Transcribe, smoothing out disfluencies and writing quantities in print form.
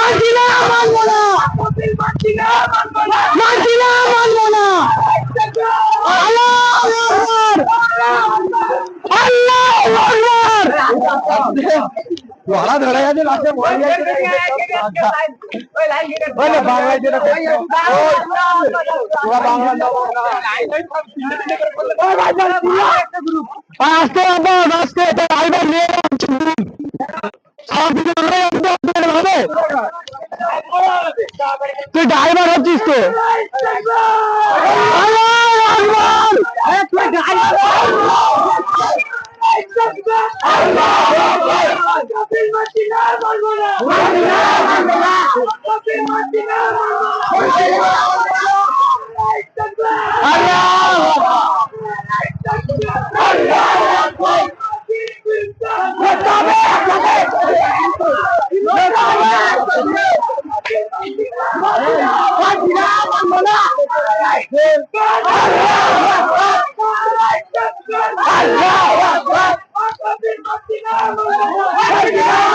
মানছি না, মানবো না, মানছি না, মানবো না। আল্লাহু আকবার, আল্লাহু আকবার। ধরা ধরা যাচ্ছে লাস্টে মরে যাচ্ছে বাংলা যেটা আজকে আজকে ড্রাইভার নিয়ে হবে তুই ড্রাইভার হচ্ছিস তো Allah